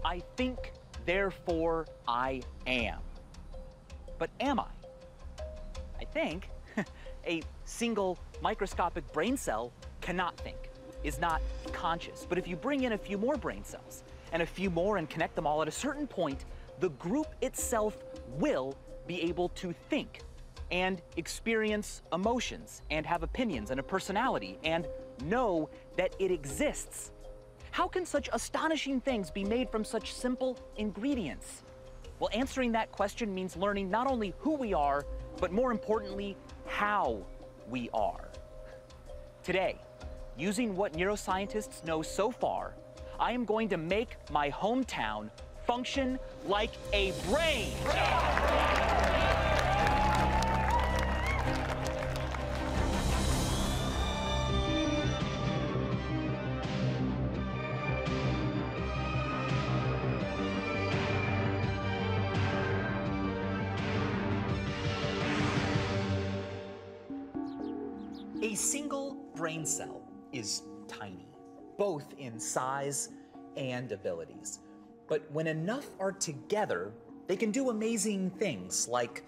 I think, therefore I am. But am I? I think a single microscopic brain cell cannot think, is not conscious. But if you bring in a few more brain cells and a few more and connect them all, at a certain point, the group itself will be able to think and experience emotions and have opinions and a personality and know that it exists. How can such astonishing things be made from such simple ingredients? Well, answering that question means learning not only who we are, but more importantly, how we are. Today, using what neuroscientists know so far, I am going to make my hometown function like a brain. A single brain cell is tiny, both in size and abilities. But when enough are together, they can do amazing things like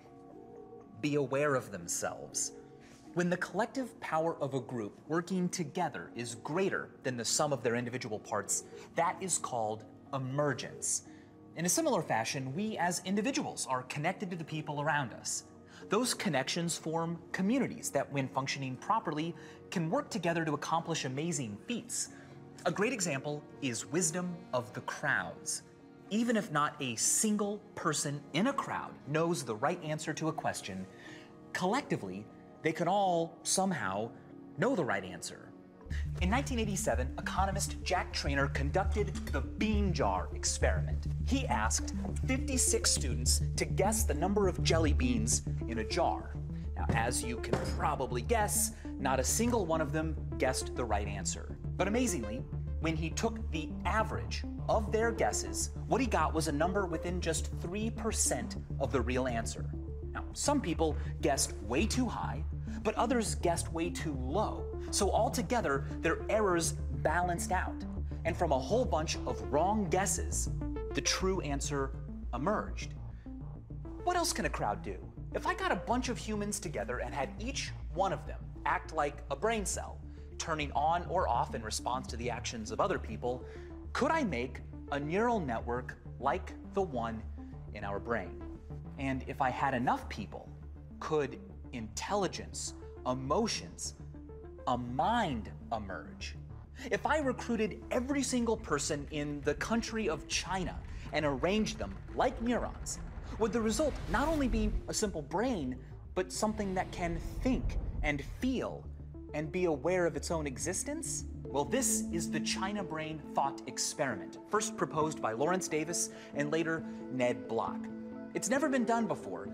be aware of themselves. When the collective power of a group working together is greater than the sum of their individual parts, that is called emergence. In a similar fashion, we as individuals are connected to the people around us. Those connections form communities that, when functioning properly, can work together to accomplish amazing feats. A great example is wisdom of the crowds. Even if not a single person in a crowd knows the right answer to a question, collectively, they can all somehow know the right answer. In 1987, economist Jack Trainer conducted the bean jar experiment. He asked 56 students to guess the number of jelly beans in a jar. Now, as you can probably guess, not a single one of them guessed the right answer. But amazingly, when he took the average of their guesses, what he got was a number within just 3% of the real answer. Now, some people guessed way too high, but others guessed way too low. So altogether, their errors balanced out. And from a whole bunch of wrong guesses, the true answer emerged. What else can a crowd do? If I got a bunch of humans together and had each one of them act like a brain cell, turning on or off in response to the actions of other people, could I make a neural network like the one in our brain? And if I had enough people, could intelligence, emotions, a mind emerge? If I recruited every single person in the country of China and arranged them like neurons, would the result not only be a simple brain, but something that can think and feel and be aware of its own existence? Well, this is the China Brain Thought Experiment, first proposed by Lawrence Davis and later Ned Block. It's never been done before,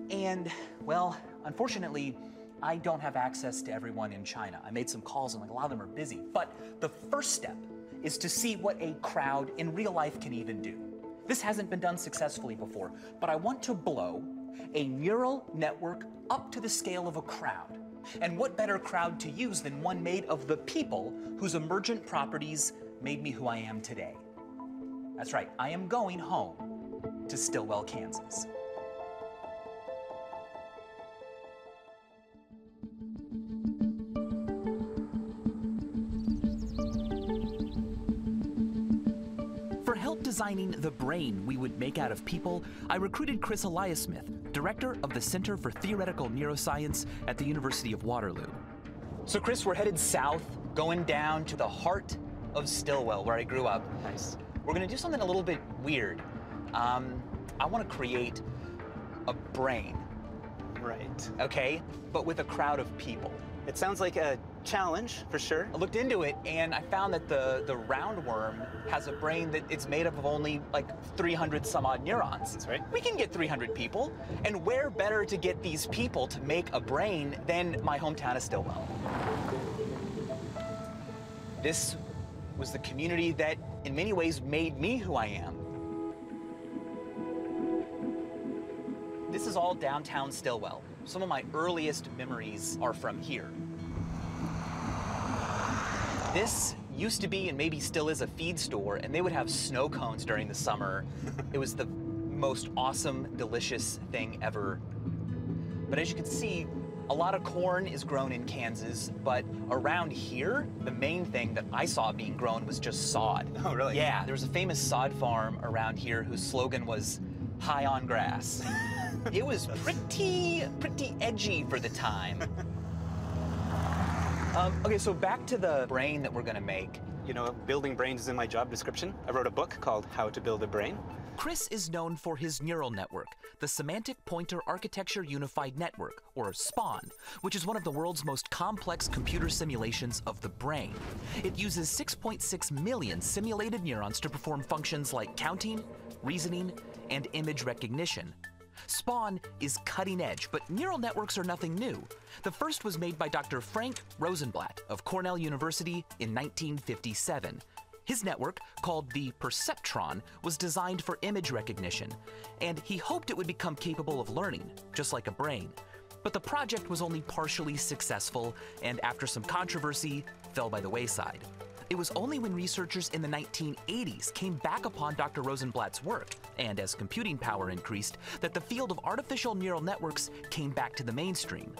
and, well, unfortunately, I don't have access to everyone in China. I made some calls and a lot of them are busy. But the first step is to see what a crowd in real life can even do. This hasn't been done successfully before, but I want to blow a neural network up to the scale of a crowd. And what better crowd to use than one made of the people whose emergent properties made me who I am today? That's right, I am going home to Stillwell, Kansas. For help designing the brain we would make out of people, I recruited Chris Eliasmith, director of the Center for Theoretical Neuroscience at the University of Waterloo. So Chris, we're headed south, going down to the heart of Stillwell, where I grew up. Nice. We're gonna do something a little bit weird. I wanna create a brain. Right. Okay? But with a crowd of people. It sounds like a challenge, for sure. I looked into it and I found that the roundworm has a brain that it's made up of only like 300 some odd neurons. That's right. We can get 300 people. And where better to get these people to make a brain than my hometown of Stillwell? This was the community that in many ways made me who I am. This is all downtown Stillwell. Some of my earliest memories are from here. This used to be and maybe still is a feed store, and they would have snow cones during the summer. It was the most awesome, delicious thing ever. But as you can see, a lot of corn is grown in Kansas, but around here, the main thing that I saw being grown was just sod. Oh, really? Yeah, there was a famous sod farm around here whose slogan was "High on grass." It was pretty edgy for the time. Okay, so back to the brain that we're gonna make. You know, building brains is in my job description. I wrote a book called How to Build a Brain. Chris is known for his neural network, the Semantic Pointer Architecture Unified Network, or SPAN, which is one of the world's most complex computer simulations of the brain. It uses 6.6 million simulated neurons to perform functions like counting, reasoning, and image recognition. SPAN is cutting edge, but neural networks are nothing new. The first was made by Dr. Frank Rosenblatt of Cornell University in 1957. His network, called the Perceptron, was designed for image recognition, and he hoped it would become capable of learning, just like a brain. But the project was only partially successful, and after some controversy, fell by the wayside. It was only when researchers in the 1980s came back upon Dr. Rosenblatt's work, and as computing power increased, that the field of artificial neural networks came back to the mainstream.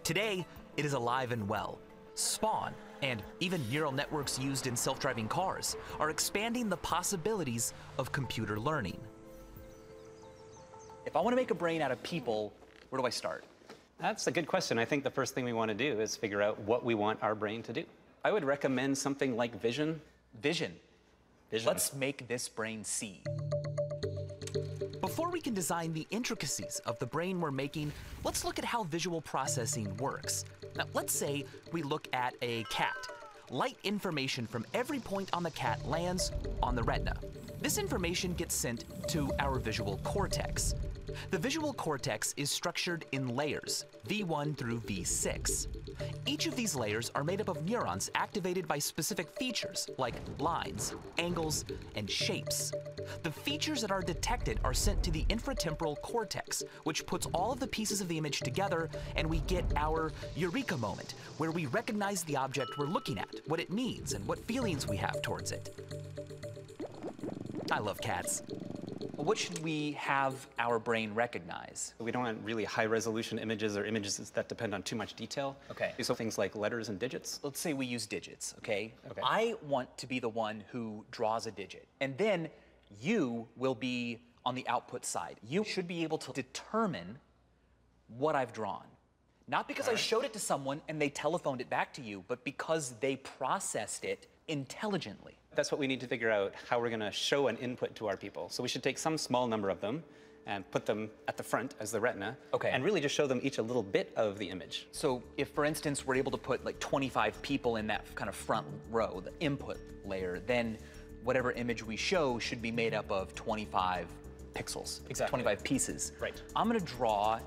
Today, it is alive and well. SPAN, and even neural networks used in self-driving cars, are expanding the possibilities of computer learning. If I want to make a brain out of people, where do I start? That's a good question. I think the first thing we want to do is figure out what we want our brain to do. I would recommend something like vision. Vision. Vision. Let's make this brain see. Before we can design the intricacies of the brain we're making, let's look at how visual processing works. Now, let's say we look at a cat. Light information from every point on the cat lands on the retina. This information gets sent to our visual cortex. The visual cortex is structured in layers, V1 through V6. Each of these layers are made up of neurons activated by specific features like lines, angles, and shapes. The features that are detected are sent to the infratemporal cortex, which puts all of the pieces of the image together, and we get our eureka moment, where we recognize the object we're looking at, what it means, and what feelings we have towards it. I love cats. What should we have our brain recognize? We don't want really high-resolution images or images that depend on too much detail. Okay. So things like letters and digits. Let's say we use digits, okay? Okay. I want to be the one who draws a digit. And then you will be on the output side. You should be able to determine what I've drawn. Not because I showed it to someone and they telephoned it back to you, but because they processed it intelligently. That's what we need to figure out, how we're going to show an input to our people. So we should take some small number of them and put them at the front as the retina. Okay. And really just show them each a little bit of the image. So if, for instance, we're able to put like 25 people in that kind of front row, the input layer, then whatever image we show should be made up of 25 pixels. Exactly. 25 pieces. Right. I'm going to draw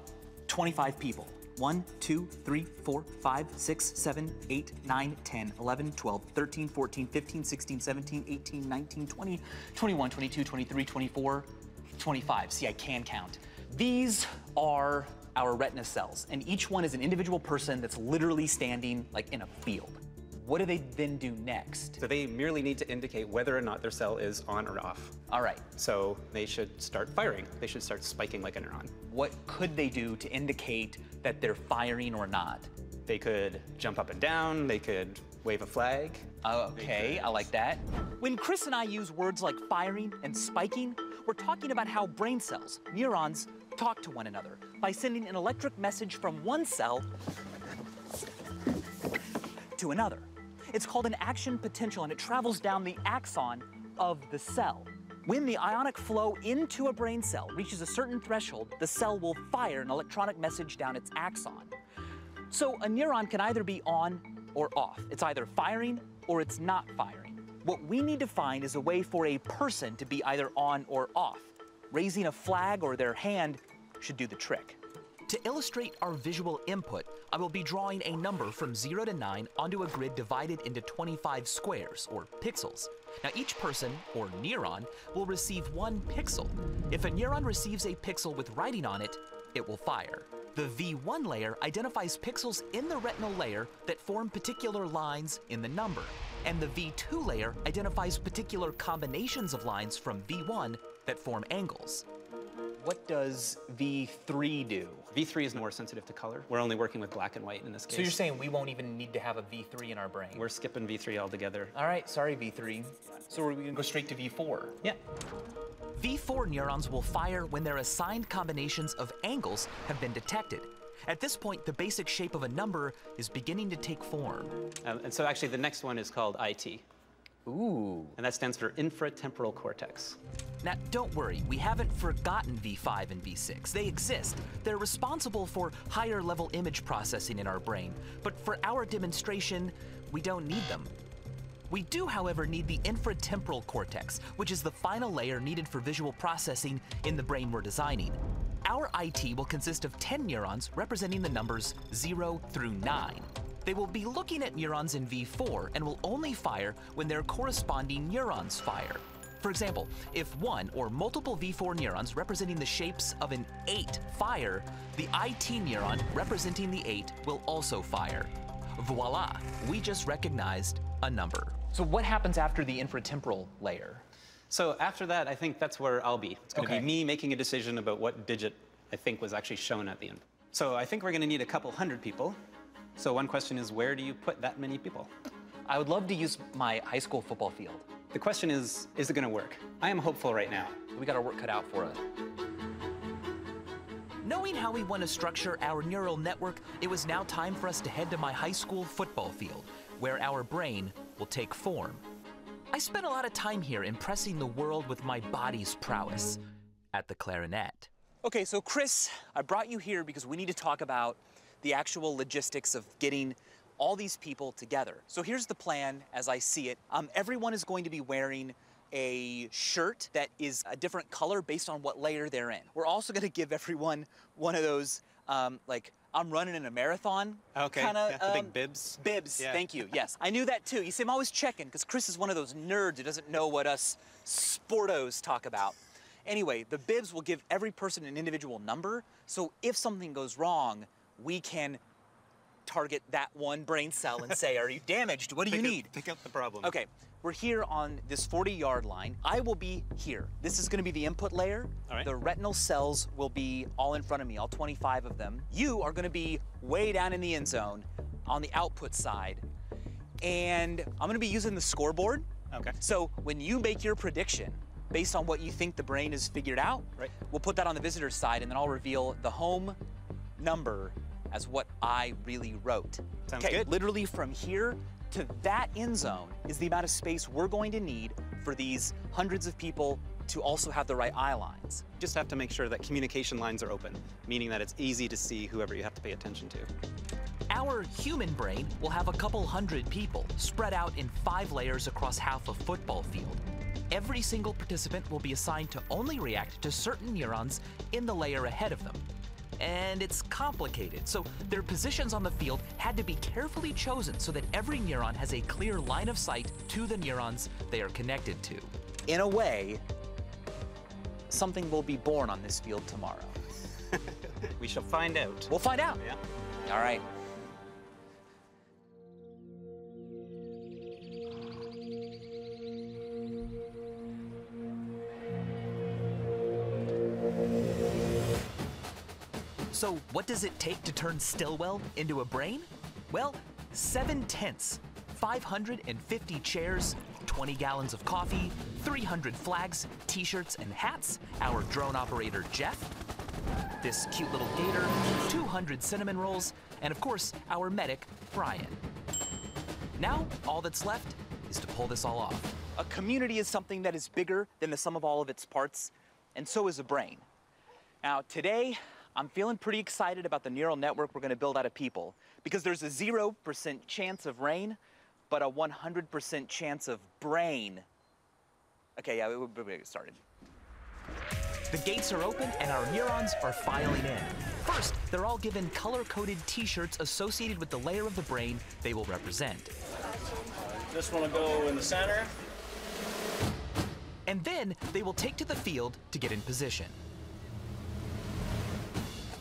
25 people. 1, 2, 3, 4, 5, 6, 7, 8, 9, 10, 11, 12, 13, 14, 15, 16, 17, 18, 19, 20, 21, 22, 23, 24, 25. See, I can count. These are our retina cells, and each one is an individual person that's literally standing like in a field. What do they then do next? So they merely need to indicate whether or not their cell is on or off. All right. So they should start firing. They should start spiking like a neuron. What could they do to indicate that they're firing or not? They could jump up and down. They could wave a flag. Okay, I like that. When Chris and I use words like firing and spiking, we're talking about how brain cells, neurons, talk to one another by sending an electric message from one cell to another. It's called an action potential, and it travels down the axon of the cell. When the ionic flow into a brain cell reaches a certain threshold, the cell will fire an electronic message down its axon. So a neuron can either be on or off. It's either firing or it's not firing. What we need to find is a way for a person to be either on or off. Raising a flag or their hand should do the trick. To illustrate our visual input, I will be drawing a number from 0 to 9 onto a grid divided into 25 squares, or pixels. Now each person, or neuron, will receive 1 pixel. If a neuron receives a pixel with writing on it, it will fire. The V1 layer identifies pixels in the retinal layer that form particular lines in the number, and the V2 layer identifies particular combinations of lines from V1 that form angles. What does V3 do? V3 is more sensitive to color. We're only working with black and white in this case. So you're saying we won't even need to have a V3 in our brain? We're skipping V3 altogether. All right, sorry V3. So we're gonna go straight to V4? Yeah. V4 neurons will fire when their assigned combinations of angles have been detected. At this point, the basic shape of a number is beginning to take form. And so actually the next one is called IT. Ooh. And that stands for infratemporal cortex. Now, don't worry, we haven't forgotten V5 and V6. They exist. They're responsible for higher level image processing in our brain. But for our demonstration, we don't need them. We do, however, need the infratemporal cortex, which is the final layer needed for visual processing in the brain we're designing. Our IT will consist of 10 neurons representing the numbers 0 through 9. They will be looking at neurons in V4 and will only fire when their corresponding neurons fire. For example, if one or multiple V4 neurons representing the shapes of an 8 fire, the IT neuron representing the 8 will also fire. Voila, we just recognized a number. So what happens after the infratemporal layer? So after that, I think that's where I'll be. It's going to Okay. be me making a decision about what digit I think was actually shown at the end. So I think we're going to need a couple hundred people. So one question is, where do you put that many people? I would love to use my high school football field. The question is it going to work? I am hopeful right now. We got our work cut out for us. Knowing how we want to structure our neural network, it was now time for us to head to my high school football field, where our brain will take form. I spent a lot of time here impressing the world with my body's prowess at the clarinet. Okay, so Chris, I brought you here because we need to talk about the actual logistics of getting all these people together. So here's the plan as I see it. Everyone is going to be wearing a shirt that is a different color based on what layer they're in. We're also gonna give everyone one of those, like, I'm running in a marathon. Okay, Kinda, the big bibs. Bibs, Yeah. thank you, yes. I knew that too. You see, I'm always checking, because Chris is one of those nerds who doesn't know what us sportos talk about. Anyway, the bibs will give every person an individual number, so if something goes wrong, we can target that one brain cell and say, are you damaged? What do you need? Pick up the problem. Okay, we're here on this 40-yard line. I will be here. This is gonna be the input layer. All right. The retinal cells will be all in front of me, all 25 of them. You are gonna be way down in the end zone on the output side. And I'm gonna be using the scoreboard. Okay. So when you make your prediction, based on what you think the brain has figured out, Right. we'll put that on the visitor's side, and then I'll reveal the home number as what I really wrote. Sounds Okay, good. literally from here to that end zone is the amount of space we're going to need for these hundreds of people to also have the right eye lines. Just have to make sure that communication lines are open, meaning that it's easy to see whoever you have to pay attention to. Our human brain will have a couple hundred people spread out in 5 layers across half a football field. Every single participant will be assigned to only react to certain neurons in the layer ahead of them. And it's complicated, so their positions on the field had to be carefully chosen so that every neuron has a clear line of sight to the neurons they are connected to. In a way, something will be born on this field tomorrow. We shall find out. We'll find out. Yeah. All right. So what does it take to turn Stillwell into a brain? Well, 7 tents, 550 chairs, 20 gallons of coffee, 300 flags, t-shirts, and hats, our drone operator, Jeff, this cute little gator, 200 cinnamon rolls, and of course, our medic, Brian. Now, all that's left is to pull this all off. A community is something that is bigger than the sum of all of its parts, and so is a brain. Now, today, I'm feeling pretty excited about the neural network we're gonna build out of people, because there's a 0% chance of rain, but a 100% chance of brain. Okay, yeah, we'll get started. The gates are open and our neurons are filing in. First, they're all given color-coded t-shirts associated with the layer of the brain they will represent. This one will go in the center. And then they will take to the field to get in position.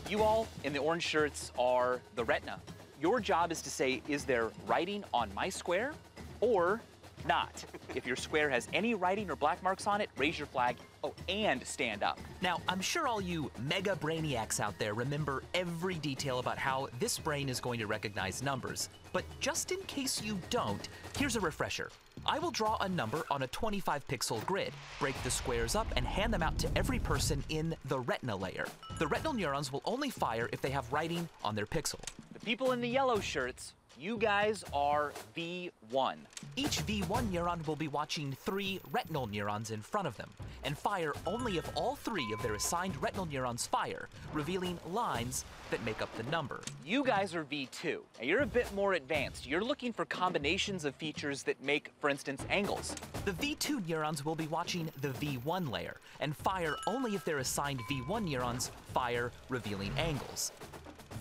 You all in the orange shirts are the retina. Your job is to say, is there writing on my square or not? If your square has any writing or black marks on it, raise your flag. Oh, and stand up. Now, I'm sure all you mega brainiacs out there remember every detail about how this brain is going to recognize numbers. But just in case you don't, here's a refresher. I will draw a number on a 25-pixel grid, break the squares up, and hand them out to every person in the retina layer. The retinal neurons will only fire if they have writing on their pixel. The people in the yellow shirts, you guys are V1. Each V1 neuron will be watching 3 retinal neurons in front of them, and fire only if all 3 of their assigned retinal neurons fire, revealing lines that make up the number. You guys are V2. Now you're a bit more advanced. You're looking for combinations of features that make, for instance, angles. The V2 neurons will be watching the V1 layer, and fire only if their assigned V1 neurons fire, revealing angles.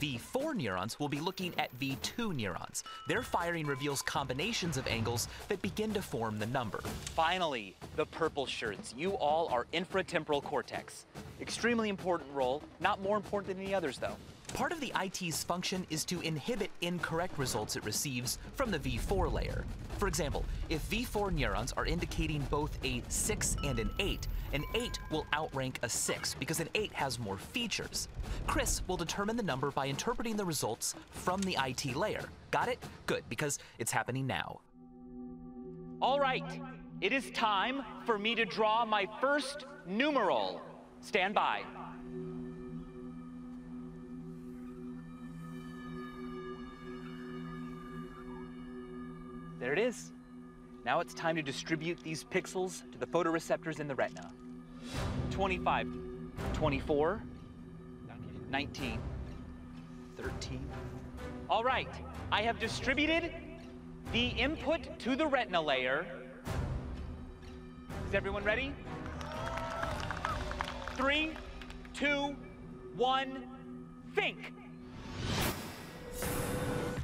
V4 neurons will be looking at V2 neurons. Their firing reveals combinations of angles that begin to form the number. Finally, the purple shirts. You all are infratemporal cortex. Extremely important role, not more important than the others though. Part of the IT's function is to inhibit incorrect results it receives from the V4 layer. For example, if V4 neurons are indicating both a 6 and an 8 will outrank a 6 because an 8 has more features. Chris will determine the number by interpreting the results from the IT layer. Got it? Good, because it's happening now. All right, it is time for me to draw my first numeral. Stand by. There it is. Now it's time to distribute these pixels to the photoreceptors in the retina. 25, 24, 19, 13. All right, I have distributed the input to the retina layer. Is everyone ready? 3, 2, 1, think.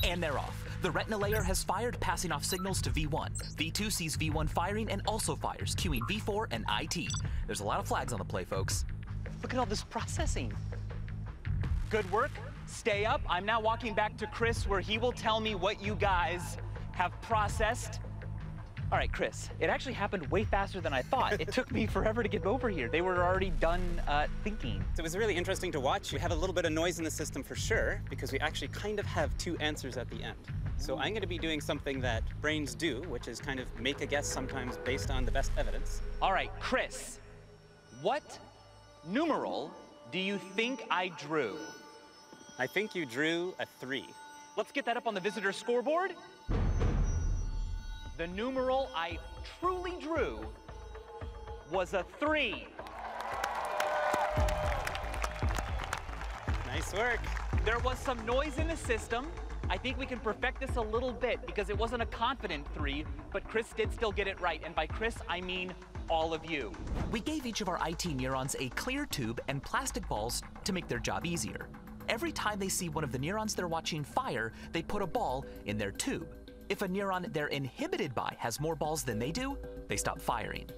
And they're off. The retina layer has fired, passing off signals to V1. V2 sees V1 firing and also fires, cueing V4 and IT. There's a lot of flags on the play, folks. Look at all this processing. Good work. Stay up. I'm now walking back to Chris where he will tell me what you guys have processed. All right, Chris, it actually happened way faster than I thought. It took me forever to get over here. They were already done thinking. So it was really interesting to watch. We have a little bit of noise in the system for sure, because we actually kind of have 2 answers at the end. So I'm going to be doing something that brains do, which is kind of make a guess sometimes based on the best evidence. All right, Chris, what numeral do you think I drew? I think you drew a 3. Let's get that up on the visitor scoreboard. The numeral I truly drew was a 3. Nice work. There was some noise in the system. I think we can perfect this a little bit because it wasn't a confident 3, but Chris did still get it right. And by Chris, I mean all of you. We gave each of our IT neurons a clear tube and plastic balls to make their job easier. Every time they see one of the neurons they're watching fire, they put a ball in their tube. If a neuron they're inhibited by has more balls than they do, they stop firing.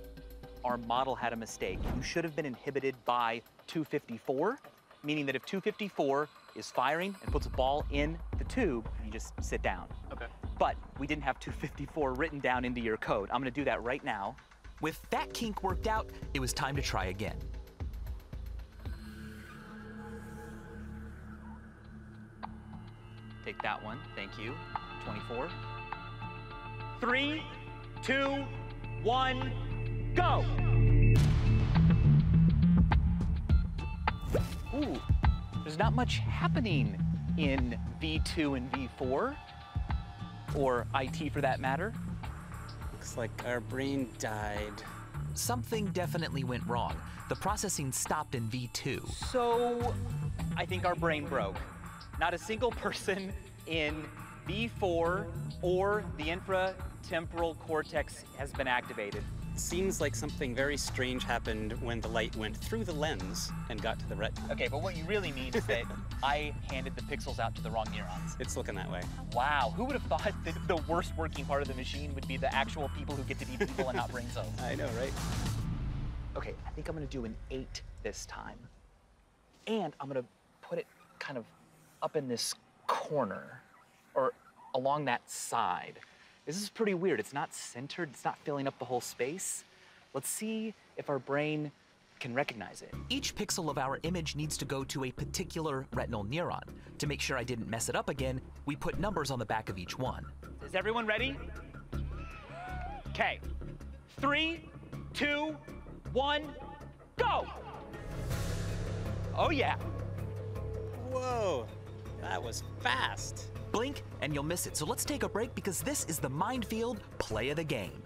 Our model had a mistake. You should have been inhibited by 254, meaning that if 254 is firing and puts a ball in the tube, you just sit down. Okay. But we didn't have 254 written down into your code. I'm gonna do that right now. With that kink worked out, it was time to try again. Take that one, thank you. 24. 3, 2, 1, go! Ooh, there's not much happening in V2 and V4, or IT for that matter. Looks like our brain died. Something definitely went wrong. The processing stopped in V2. So, I think our brain broke. Not a single person in V4 or the infratemporal cortex has been activated. Seems like something very strange happened when the light went through the lens and got to the retina. Okay, but what you really mean is that I handed the pixels out to the wrong neurons. It's looking that way. Wow, who would have thought that the worst working part of the machine would be the actual people who get to be people and not brain cells? I know, right? Okay, I think I'm gonna do an 8 this time. And I'm gonna put it kind of up in this corner or along that side. This is pretty weird. It's not centered, it's not filling up the whole space. Let's see if our brain can recognize it. Each pixel of our image needs to go to a particular retinal neuron. To make sure I didn't mess it up again, we put numbers on the back of each one. Is everyone ready? Okay. 3, 2, 1, go! Oh yeah. Whoa, that was fast. Blink and you'll miss it, so let's take a break because this is the Mindfield play of the game.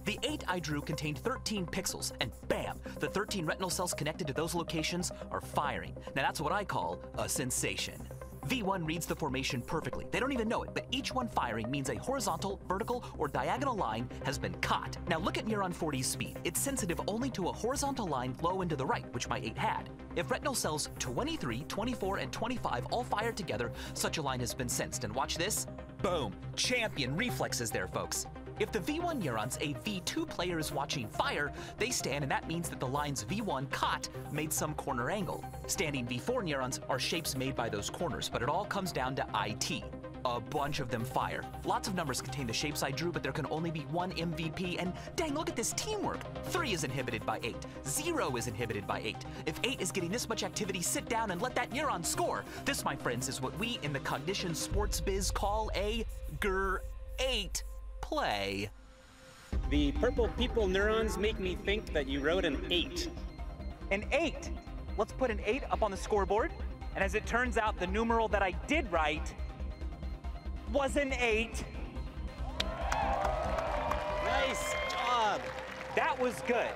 The 8 I drew contained 13 pixels, and bam, the 13 retinal cells connected to those locations are firing. Now that's what I call a sensation. V1 reads the formation perfectly. They don't even know it, but each one firing means a horizontal, vertical, or diagonal line has been caught. Now look at neuron 40's speed. It's sensitive only to a horizontal line low and to the right, which my 8 had. If retinal cells 23, 24, and 25 all fire together, such a line has been sensed. And watch this. Boom. Champion reflexes there, folks. If the V1 neurons a V2 player is watching fire, they stand, and that means that the lines V1 caught made some corner angle. Standing V4 neurons are shapes made by those corners, but it all comes down to IT. A bunch of them fire. Lots of numbers contain the shapes I drew, but there can only be one MVP, and dang, look at this teamwork. 3 is inhibited by 8. 0 is inhibited by 8. If 8 is getting this much activity, sit down and let that neuron score. This, my friends, is what we in the cognition sports biz call a GR8 play. The purple people neurons make me think that you wrote an 8. An 8. Let's put an 8 up on the scoreboard. And as it turns out, the numeral that I did write was an 8. Nice job. That was good.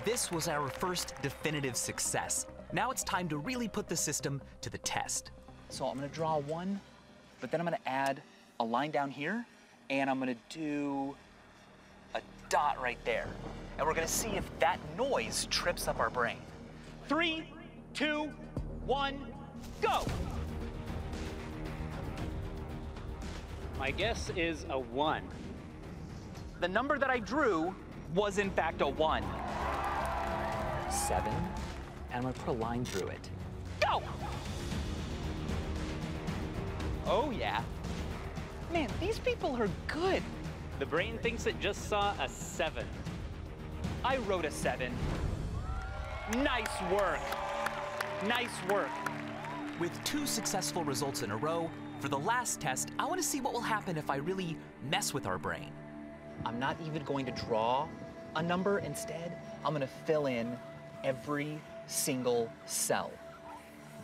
This was our first definitive success. Now it's time to really put the system to the test. So I'm gonna draw 1, but then I'm gonna add a line down here, and I'm gonna do a dot right there. And we're gonna see if that noise trips up our brain. 3, 2, 1, go! My guess is a 1. The number that I drew was in fact a 1. 7, and I'm gonna put a line through it. Go! Oh yeah. Man, these people are good. The brain thinks it just saw a 7. I wrote a 7. Nice work. Nice work. With 2 successful results in a row, for the last test, I want to see what will happen if I really mess with our brain. I'm not even going to draw a number. Instead, I'm gonna fill in every single cell.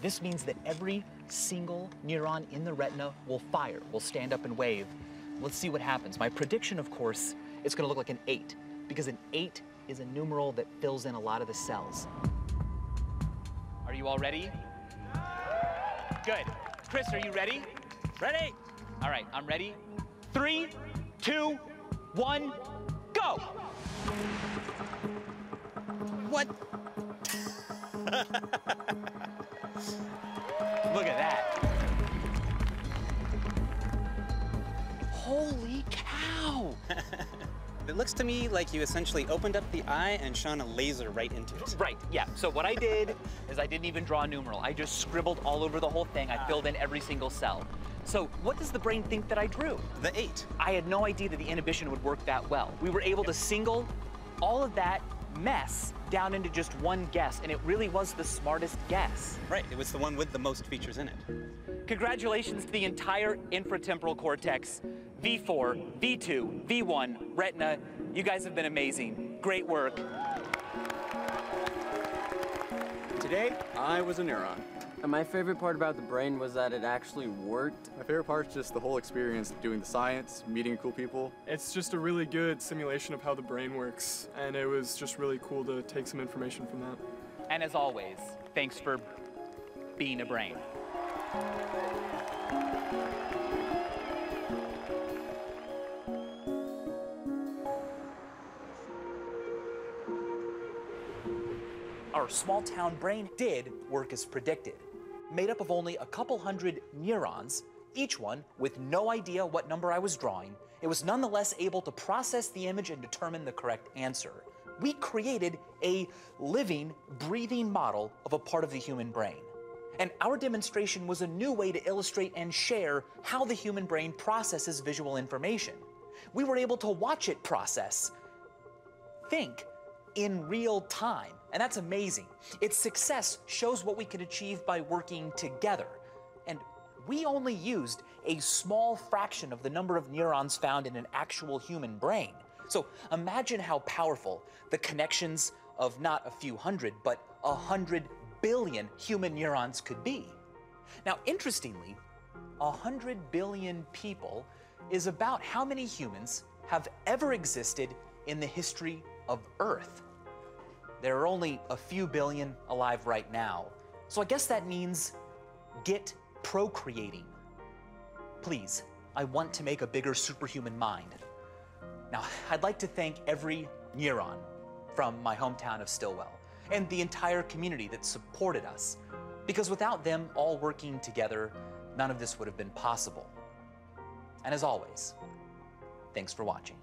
This means that every single neuron in the retina will fire, will stand up and wave. Let's see what happens. My prediction, of course, is gonna look like an 8, because an 8 is a numeral that fills in a lot of the cells. Are you all ready? Good. Chris, are you ready? Ready? All right, I'm ready. 3, 2, 1, go! What? Look at that. Holy cow! It looks to me like you essentially opened up the eye and shone a laser right into it. Right, yeah. So what I did is I didn't even draw a numeral. I just scribbled all over the whole thing. I filled in every single cell. So what does the brain think that I drew? The 8. I had no idea that the inhibition would work that well. We were able to single all of that mess down into just one guess, and it really was the smartest guess. Right, it was the one with the most features in it. Congratulations to the entire infratemporal cortex, V4, V2, V1, retina. You guys have been amazing. Great work. Today, I was a neuron. And my favorite part about the brain was that it actually worked. My favorite part is just the whole experience of doing the science, meeting cool people. It's just a really good simulation of how the brain works, and it was just really cool to take some information from that. And as always, thanks for being a brain. Our small-town brain did work as predicted. Made up of only a couple hundred neurons, each one with no idea what number I was drawing, it was nonetheless able to process the image and determine the correct answer. We created a living, breathing model of a part of the human brain. And our demonstration was a new way to illustrate and share how the human brain processes visual information. We were able to watch it process, think, in real time, and that's amazing. Its success shows what we can achieve by working together. And we only used a small fraction of the number of neurons found in an actual human brain. So imagine how powerful the connections of not a few hundred, but 100 billion human neurons could be. Now, interestingly, 100 billion people is about how many humans have ever existed in the history of Earth. There are only a few billion alive right now, so I guess that means get procreating. Please, I want to make a bigger superhuman mind. Now, I'd like to thank every neuron from my hometown of Stillwell and the entire community that supported us, because without them all working together, none of this would have been possible. And as always, thanks for watching.